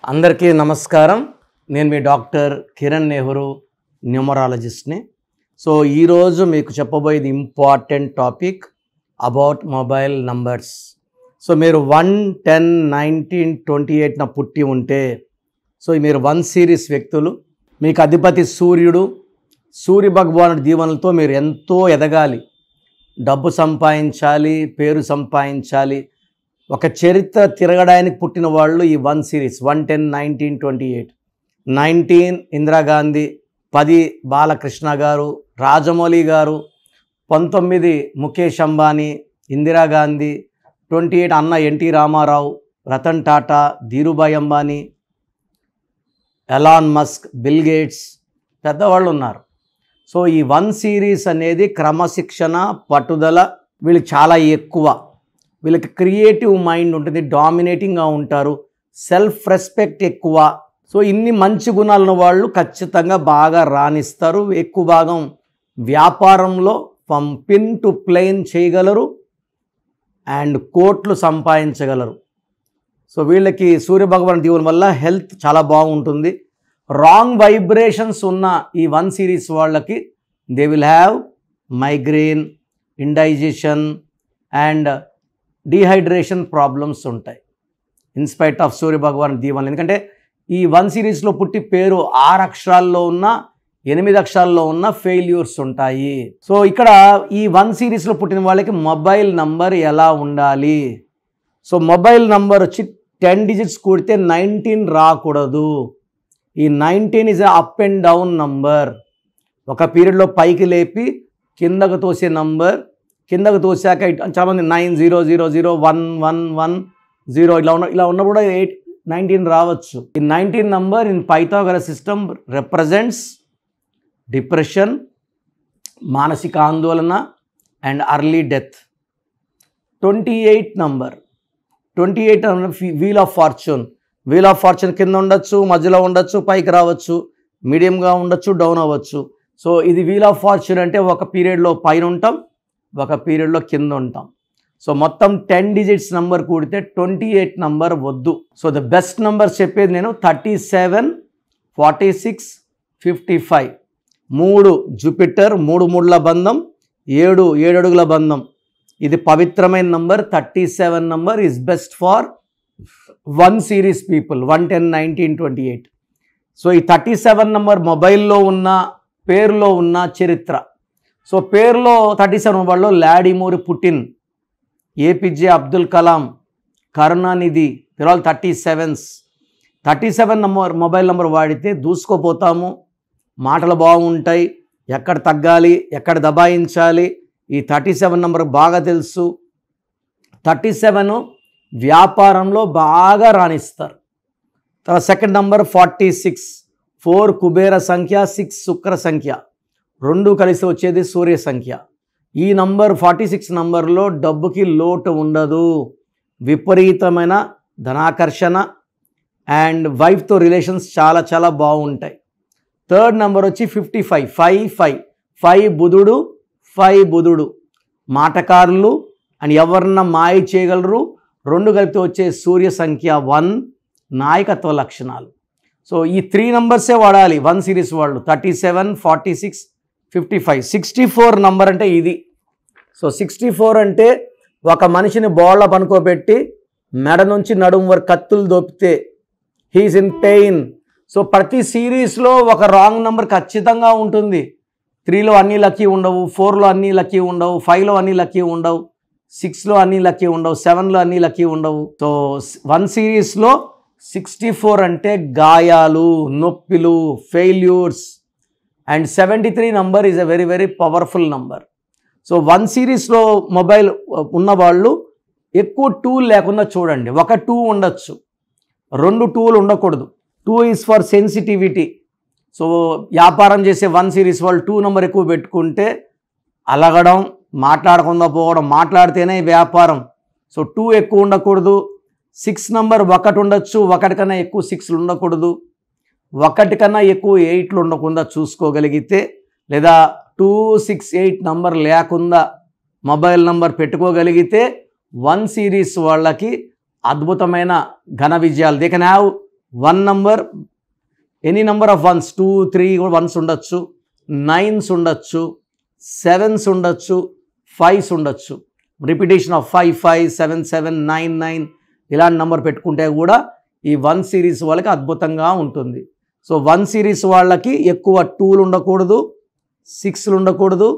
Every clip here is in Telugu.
అందరికీ నమస్కారం. నేను మీ డాక్టర్ కిరణ్ నెహ్రూ, న్యూమరాలజిస్ట్ని. సో ఈరోజు మీకు చెప్పబోయేది important topic about mobile numbers. So మీరు 1, 10, 19, 28న పుట్టి ఉంటే మీరు 1 సిరీస్ వ్యక్తులు. మీకు అధిపతి సూర్యుడు. సూర్య భగవానుడి దీవెనలతో మీరు ఎంతో ఎదగాలి, డబ్బు సంపాదించాలి, పేరు సంపాదించాలి. ఒక చరిత్ర తిరగడానికి పుట్టిన వాళ్ళు ఈ 1 సిరీస్ 1, 10, 19, 28. 19 ఇందిరాగాంధీ, 10 బాలకృష్ణ గారు, రాజమౌళి గారు, 19 ముఖేష్ అంబానీ, ఇందిరాగాంధీ, 28 అన్న NT Rama Rao, Ratan Tata, Dhirubhai Ambani, Elon Musk, Bill Gates, పెద్దవాళ్ళు ఉన్నారు. సో ఈ 1 సిరీస్ అనేది క్రమశిక్షణ, పట్టుదల వీళ్ళకి చాలా ఎక్కువ. వీళ్ళకి క్రియేటివ్ మైండ్ ఉంటుంది, డామినేటింగ్గా ఉంటారు, సెల్ఫ్ రెస్పెక్ట్ ఎక్కువ. సో ఇన్ని మంచి గుణాలను వాళ్ళు ఖచ్చితంగా బాగా రాణిస్తారు. ఎక్కువ భాగం వ్యాపారంలో ఫ్రమ్ పిన్ టు ప్లేన్ చేయగలరు అండ్ కోట్లు సంపాదించగలరు. సో వీళ్ళకి సూర్యభగవాన్ దీవెన వల్ల హెల్త్ చాలా బాగుంటుంది. రాంగ్ వైబ్రేషన్స్ ఉన్న ఈ 1 సిరీస్ వాళ్ళకి they will have migraine, indigestion and dehydration problems ఉంటాయి ఇన్స్పైట్ ఆఫ్ సూర్యభగవాన్ దీవెన. ఎందుకంటే ఈ 1 సిరీస్లో పుట్టి పేరు 6 అక్షరాల్లో ఉన్న, 8 అక్షరాల్లో ఉన్న ఫెయిల్యూర్స్ ఉంటాయి. సో ఇక్కడ ఈ 1 సిరీస్లో పుట్టిన వాళ్ళకి మొబైల్ నంబర్ ఎలా ఉండాలి? సో మొబైల్ నంబర్ వచ్చి 10 డిజిట్స్ కూడితే 19 రాకూడదు. ఈ 19 is up and down number. ఒక పీరియడ్లో పైకి లేపి కిందకు తోసే నంబర్, కిందకు తోసాక చాలామంది 90001110 ఇలా ఉన్న కూడా 19 రావచ్చు. ఈ 19 number in Pythagoras system represents depression, మానసిక ఆందోళన and early death. 28 number, 28 wheel of fortune. Wheel of fortune కింద ఉండొచ్చు, మధ్యలో ఉండొచ్చు, పైకి రావచ్చు, మీడియంగా ఉండొచ్చు, డౌన్ అవ్వచ్చు. సో ఇది వీల్ ఆఫ్ ఫార్చ్యూన్ అంటే ఒక పీరియడ్లో పైన ఉంటాం, ఒక పీరియడ్లో కింద ఉంటాం. సో మొత్తం 10 డిజిట్స్ నంబర్ కూడితే 28 నంబర్ వద్దు. సో ద బెస్ట్ నంబర్స్ చెప్పేది నేను 37, 46, 55. 3 జూపిటర్, 3 ముళ్ళ బంధం, 7 అడుగుల బంధం. ఇది పవిత్రమైన number. 37 number is best for 1 series people, 1, 10, 19, 28. So ఈ 37 నంబర్ మొబైల్లో ఉన్న, పేరులో ఉన్న చరిత్ర. సో పేరులో 37 వాళ్ళలో Vladimir Putin, APJ Abdul Kalam, Karunanidhi, వీళ్ళు 37s. 37 నంబర్ మొబైల్ నెంబర్ వాడితే దూసుకోపోతాము, మాటలు బాగుంటాయి, ఎక్కడ తగ్గాలి, ఎక్కడ దబాయించాలి ఈ 37 నంబర్ బాగా తెలుసు. 37 వ్యాపారంలో బాగా రాణిస్తారు. తర్వాత సెకండ్ నంబర్ 46. 4 కుబేర సంఖ్య, 6 శుక్ర సంఖ్య, 2 కలిసి వచ్చేది సూర్య సంఖ్య. ఈ నంబర్ 46 నంబర్లో డబ్బుకి లోటు ఉండదు, విపరీతమైన ధనాకర్షణ అండ్ వైఫ్తో రిలేషన్స్ చాలా చాలా బాగుంటాయి. థర్డ్ నంబర్ వచ్చి 55. 5 బుధుడు, మాటకారులు అండ్ ఎవరన్నా మాయ చేయగలరు. 2 కలిపితే వచ్చే సూర్య సంఖ్య 1, నాయకత్వ లక్షణాలు. సో ఈ 3 నంబర్సే వాడాలి 1 సిరీస్ వాళ్ళు. 37, 46, 55. 64 నంబర్ అంటే ఇది. సో 64 అంటే ఒక మనిషిని బోళ్ళ పనుకోబెట్టి మెడ నుంచి నడుము వరకు కత్తులు దొప్పితే హీఈస్ ఇన్ పెయిన్. సో ప్రతి సిరీస్లో ఒక రాంగ్ నంబర్ ఖచ్చితంగా ఉంటుంది. 3లో అన్నీ లక్కీ ఉండవు, 4లో అన్నీ లక్కీ ఉండవు, 5లో అన్నీ లక్కీ ఉండవు, 6లో అన్నీ లక్కీ ఉండవు, 7లో అన్నీ లక్కీ ఉండవు. సో 1 సిరీస్లో 64 అంటే గాయాలు, నొప్పిలు, failures. And 73 number is a very very powerful number. So 1 సిరీస్లో మొబైల్ ఉన్నవాళ్ళు ఎక్కువ 2 లేకుండా చూడండి. ఒక 2 ఉండొచ్చు, 2 2లు ఉండకూడదు. 2 ఈజ్ ఫర్ సెన్సిటివిటీ. సో వ్యాపారం చేసే 1 సిరీస్ వాళ్ళు 2 నంబర్ ఎక్కువ పెట్టుకుంటే అలగడం, మాట్లాడకుండా పోవడం, మాట్లాడితేనే వ్యాపారం. సో 2 ఎక్కువ ఉండకూడదు. 6 నంబర్ 1 ఉండొచ్చు, 1 కన్నా ఎక్కువ 6లు ఉండకూడదు, 1 కన్నా ఎక్కువ 8లు ఉండకుండా చూసుకోగలిగితే, లేదా 2, 6, 8 నంబర్ లేకుండా మొబైల్ నంబర్ పెట్టుకోగలిగితే 1 సిరీస్ వాళ్ళకి అద్భుతమైన ఘన విజయాలు. They can have 1 number, any number of once, 2, 3 కూడా వన్స్ ఉండొచ్చు, 9s ఉండొచ్చు, 7s ఉండొచ్చు, 5s ఉండొచ్చు. రిపిటేషన్ ఆఫ్ 5, 5, 7, 7, 9, 9 ఇలాంటి నెంబర్ పెట్టుకుంటే కూడా ఈ 1 సిరీస్ వాళ్ళకి అద్భుతంగా ఉంటుంది. సో 1 సిరీస్ వాళ్ళకి ఎక్కువ 2లు ఉండకూడదు, 6లు ఉండకూడదు,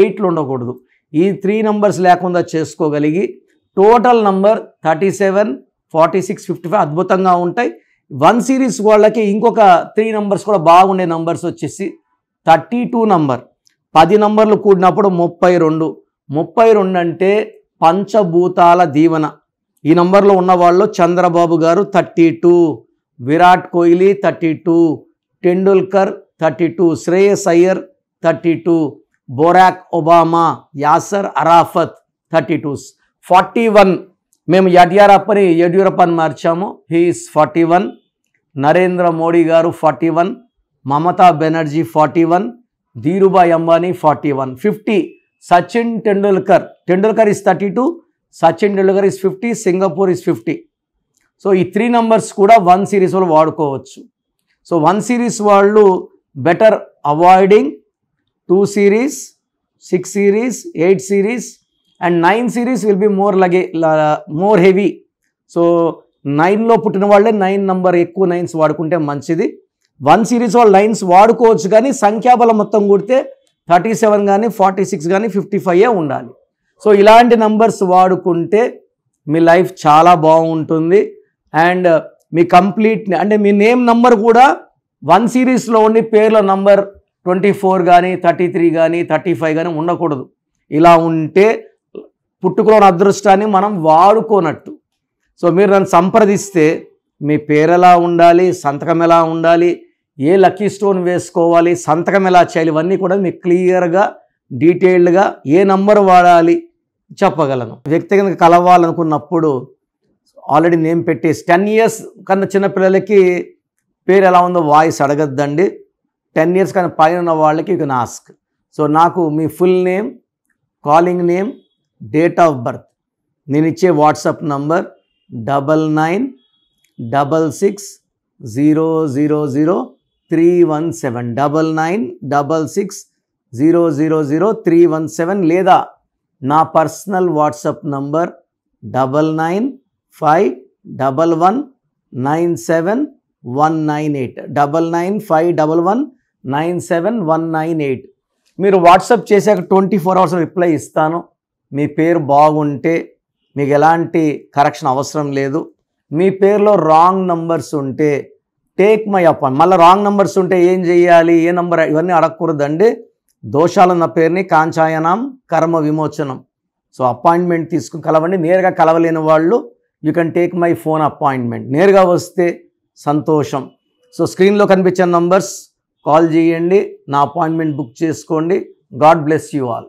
8లు ఉండకూడదు. ఈ 3 నంబర్స్ లేకుండా చేసుకోగలిగి టోటల్ నంబర్ 37, 46, 55 అద్భుతంగా ఉంటాయి. 1 సిరీస్ వాళ్ళకి ఇంకొక 3 నంబర్స్ కూడా బాగుండే నంబర్స్ వచ్చేసి 32 నంబర్. 10 నంబర్లు కూడినప్పుడు 32. 32 అంటే పంచభూతాల దీవెన. ఈ నంబర్లో ఉన్నవాళ్ళు చంద్రబాబు గారు 32, విరాట్ కోహ్లీ 32, టెండూల్కర్ 32, శ్రేయస్ అయ్యర్ 32, బొరాక్ ఒబామా, యాసర్ అరాఫత్ 32. 41 మేము యడ్యూరప్ప అని మార్చాము. హీఈస్ 41. నరేంద్ర మోడీ గారు 41, Mamata Banerjee 41, Dhirubhai Ambani 41. 50 Sachin Tendulkar is 32, Sachin Tendulkar is 50, Singapore is 50. So ఈ 3 నంబర్స్ కూడా 1 సిరీస్ వాళ్ళు వాడుకోవచ్చు. సో 1 సిరీస్ వాళ్ళు better avoiding 2 series, 6 series, 8 series and 9 series will be more heavy. So 9లో పుట్టిన వాళ్ళే 9 నంబర్ ఎక్కువ 9s వాడుకుంటే మంచిది. 1 సిరీస్ వాళ్ళు 9s వాడుకోవచ్చు, కానీ సంఖ్యాబలం మొత్తం కూడితే 37 కానీ 46 కానీ 55 ఉండాలి. సో ఇలాంటి నంబర్స్ వాడుకుంటే మీ లైఫ్ చాలా బాగుంటుంది. అండ్ మీ కంప్లీట్ అంటే మీ నేమ్ నంబర్ కూడా 1 సిరీస్లో ఉండి పేర్ల నంబర్ 24 కానీ 33 కానీ 35 కానీ ఉండకూడదు. ఇలా ఉంటే పుట్టుకలోని అదృష్టాన్ని మనం వాడుకోనట్టు. సో మీరు నన్ను సంప్రదిస్తే మీ పేరు ఎలా ఉండాలి, సంతకం ఎలా ఉండాలి, ఏ లక్కీ స్టోన్ వేసుకోవాలి, సంతకం ఎలా చేయాలి, ఇవన్నీ కూడా మీకు క్లియర్గా డీటెయిల్డ్గా ఏ నంబర్ వాడాలి చెప్పగలను. వ్యక్తిగతంగా కలవాలనుకున్నప్పుడు ఆల్రెడీ నేమ్ పెట్టేసి 10 years కన్నా చిన్నపిల్లలకి పేరు ఎలా ఉందో వాయిస్ అడగద్దండి. 10 years కన్నా పైన ఉన్న వాళ్ళకి యూ కెన్ ఆస్క్. సో నాకు మీ full name, calling name, date of birth, నేను ఇచ్చే వాట్సాప్ నంబర్ 9966000317 9966000317 లేదా నా పర్సనల్ వాట్సాప్ నంబర్ 9951197198 9951197198. మీరు వాట్సాప్ చేశాక 24 hours రిప్లై ఇస్తాను. మీ పేరు బాగుంటే మీకు ఎలాంటి కరెక్షన్ అవసరం లేదు. మీ పేరులో రాంగ్ నంబర్స్ ఉంటే టేక్ మై అపాయింట్. మళ్ళీ రాంగ్ నంబర్స్ ఉంటే ఏం చేయాలి, ఏ నంబర్, ఇవన్నీ అడగకూడదండి. దోషాలున్న పేరుని కాంచాయనం కర్మ విమోచనం. సో అపాయింట్మెంట్ తీసుకుని కలవండి. నేరుగా కలవలేని వాళ్ళు you can take my phone appointment. నేరుగా వస్తే సంతోషం. సో స్క్రీన్లో కనిపించే నంబర్స్ కాల్ చేయండి, నా అపాయింట్మెంట్ బుక్ చేసుకోండి. God bless you all.